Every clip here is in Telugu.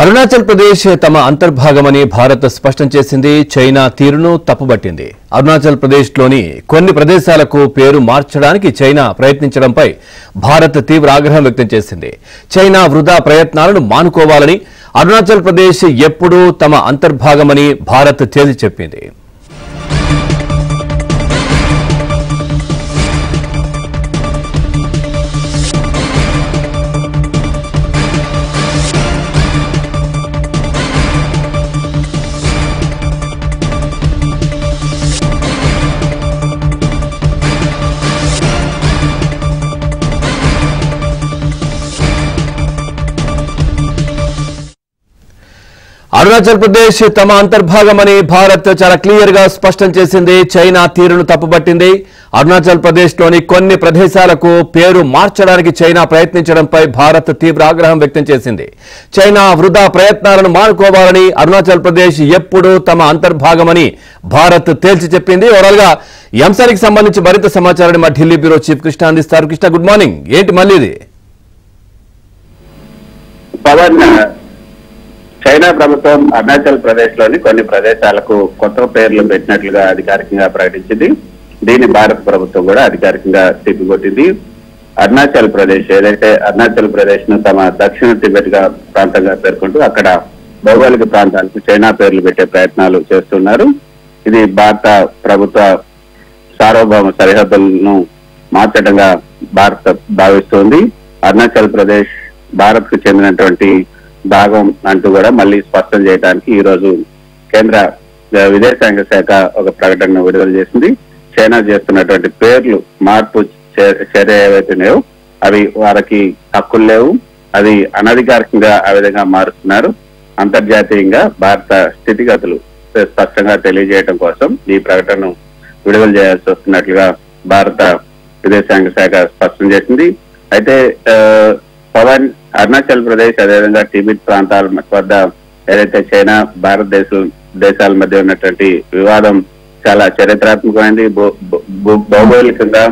అరుణాచల్ ప్రదేశ్ తమ అంతర్భాగమని భారత్ స్పష్టం చేసింది. చైనా తీరును తప్పుబట్టింది. అరుణాచల్ ప్రదేశ్లోని కొన్ని ప్రదేశాలకు పేరు మార్చడానికి చైనా ప్రయత్నించడంపై భారత్ తీవ్ర ఆగ్రహం వ్యక్తం చేసింది. చైనా వృధా ప్రయత్నాలను మానుకోవాలని, అరుణాచల్ ప్రదేశ్ ఎప్పుడూ తమ అంతర్భాగమని భారత్ తేల్చి చెప్పింది. అరుణాచల్ ప్రదేశ్ తమ అంతర్భాగమని భారత్ చాలా క్లియర్ గా స్పష్టం చేసింది. చైనా తీరును తప్పుబట్టింది. అరుణాచల్ ప్రదేశ్లోని కొన్ని ప్రదేశాలకు పేరు మార్చడానికి చైనా ప్రయత్నించడంపై భారత్ తీవ్ర ఆగ్రహం వ్యక్తం చేసింది. చైనా వృధా ప్రయత్నాలను మానుకోవాలని, అరుణాచల్ ప్రదేశ్ ఎప్పుడూ తమ అంతర్భాగమని భారత్ తేల్చి చెప్పింది. ఓవరాల్ గా ఈ అంశానికి సంబంధించి మరింత సమాచారాన్ని మా ఢిల్లీ బ్యూరో చీఫ్ కృష్ణ అందిస్తారు. Krishna, good morning. ఏంటి మళ్ళీ ఇది? చైనా ప్రభుత్వం అరుణాచల్ ప్రదేశ్ లోని కొన్ని ప్రదేశాలకు కొత్త పేర్లు పెట్టినట్లుగా అధికారికంగా ప్రకటించింది. దీన్ని భారత ప్రభుత్వం కూడా అధికారికంగా తిప్పికొట్టింది. అరుణాచల్ ప్రదేశ్ ఏదైతే అరుణాచల్ ప్రదేశ్ ను తమ దక్షిణ టిబెట్ గా ప్రాంతంగా పేర్కొంటూ అక్కడ భౌగోళిక ప్రాంతాలకు చైనా పేర్లు పెట్టే ప్రయత్నాలు చేస్తున్నారు. ఇది భారత ప్రభుత్వ సార్వభౌమ సరిహద్దులను మార్చడంగా భారత్ భావిస్తోంది. అరుణాచల్ ప్రదేశ్ భారత్ కు చెందినటువంటి భాగం అంటూ కూడా మళ్ళీ స్పష్టం చేయడానికి ఈ రోజు కేంద్ర విదేశాంగ శాఖ ఒక ప్రకటన విడుదల చేసింది. చైనా చేస్తున్నటువంటి పేర్లు మార్పు చర్య ఏవైతే లేవు అవి వారికి హక్కులు లేవు, అది అనధికారికంగా ఆ విధంగా మారుస్తున్నారు. అంతర్జాతీయంగా భారత స్థితిగతులు స్పష్టంగా తెలియజేయడం కోసం ఈ ప్రకటనను విడుదల చేయాల్సి వస్తున్నట్లుగా భారత విదేశాంగ శాఖ స్పష్టం చేసింది. అయితే అరుణాచల్ ప్రదేశ్ అదేవిధంగా టిబెట్ ప్రాంతాల వద్ద ఏదైతే చైనా భారతదేశాల మధ్య ఉన్నటువంటి వివాదం చాలా చరిత్రాత్మకమైనది. భౌగోళికంగా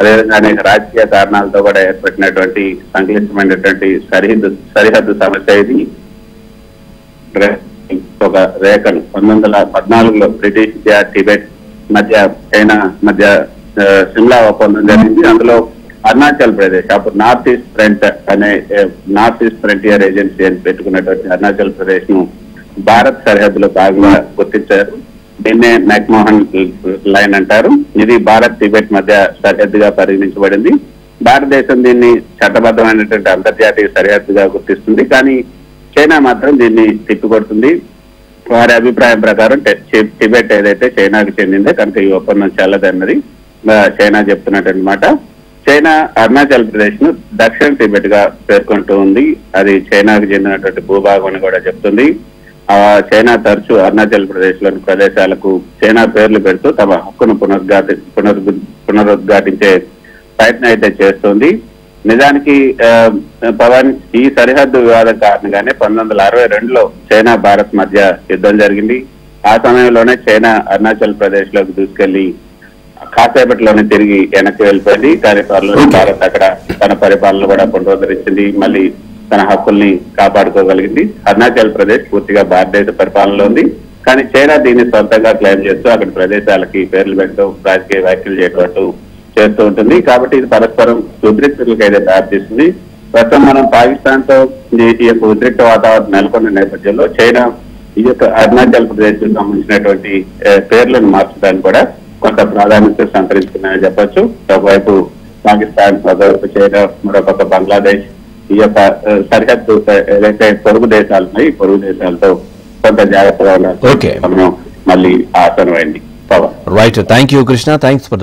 అదేవిధంగా అనేక రాజకీయ కారణాలతో కూడా ఏర్పడినటువంటి సంక్లిష్టమైనటువంటి సరిహద్దు సమస్య ఇది. ఒక రేఖను 1914లో బ్రిటిష్ ఇండియా టిబెట్ మధ్య చైనా మధ్య సిమ్లా ఒప్పందం జరిగింది. అందులో అరుణాచల్ ప్రదేశ్ అప్పుడు నార్త్ ఈస్ట్ ఫ్రంటియర్ ఏజెన్సీ అని పెట్టుకున్నటువంటి అరుణాచల్ ప్రదేశ్ ను భారత్ సరిహద్దులో భాగంగా గుర్తించారు. దీన్నే మెక్మోహన్ లైన్ అంటారు. ఇది భారత్ టిబెట్ మధ్య సరిహద్దుగా పరిగణించబడింది. భారతదేశం దీన్ని చట్టబద్ధమైనటువంటి అంతర్జాతీయ సరిహద్దుగా గుర్తిస్తుంది. కానీ చైనా మాత్రం దీన్ని తిప్పికొడుతుంది. వారి అభిప్రాయం ప్రకారం టిబెట్ ఏదైతే చైనాకు చెందిందే కనుక ఈ ఒప్పందం చెల్లదన్నది చైనా చెప్తున్నటువంటి మాట. చైనా అరుణాచల్ ప్రదేశ్ ను దక్షిణ టిబెట్ గా పేర్కొంటూ ఉంది. అది చైనాకు చెందినటువంటి భూభాగం అని కూడా చెప్తుంది. చైనా తరచూ అరుణాచల్ ప్రదేశ్ లోని ప్రదేశాలకు చైనా పేర్లు పెడుతూ తమ హక్కును పునరుద్ఘాటించే ప్రయత్నం అయితే చేస్తుంది. నిజానికి పవన్, ఈ సరిహద్దు వివాదం కారణంగానే 1962లో చైనా భారత్ మధ్య యుద్ధం జరిగింది. ఆ సమయంలోనే చైనా అరుణాచల్ ప్రదేశ్ లోకి దూసుకెళ్లి కాసేపట్లోనే తిరిగి వెనక్కి వెళ్ళిపోయింది. కానీ త్వరలో భారత్ అక్కడ తన పరిపాలన కూడా పునరుద్ధరించింది, మళ్ళీ తన హక్కుల్ని కాపాడుకోగలిగింది. అరుణాచల్ ప్రదేశ్ పూర్తిగా భారతదేశ పరిపాలనలో ఉంది. కానీ చైనా దీన్ని సొంతంగా క్లెయిమ్ చేస్తూ అక్కడ ప్రదేశాలకి పేర్లు పెట్టడం, రాజకీయ వ్యాఖ్యలు చేయడం చేస్తూ ఉంటుంది. కాబట్టి ఇది పరస్పరం ఉద్రిక్తులకు అయితే దారితీస్తుంది. ప్రస్తుతం మనం పాకిస్తాన్ తో ఈ యొక్క ఉద్రిక్త వాతావరణం నెలకొన్న నేపథ్యంలో చైనా ఈ యొక్క అరుణాచల్ ప్రదేశ్ కు సంబంధించినటువంటి పేర్లను మార్చడానికి కూడా కొంత ప్రాధాన్యత సంతరించుకున్నాయని చెప్పొచ్చు. ఒకవైపు పాకిస్తాన్, ఒకవైపు చైనా, మరొక బంగ్లాదేశ్ ఈ యొక్క సరిహద్దు ఏదైతే పొరుగు దేశాలు ఉన్నాయి, ఈ పొరుగు దేశాలతో కొంత జాగ్రత్తగా ఉండాలి. ఓకే, మళ్ళీ ఆసనమైంది. Right. Thank you Krishna. Thanks for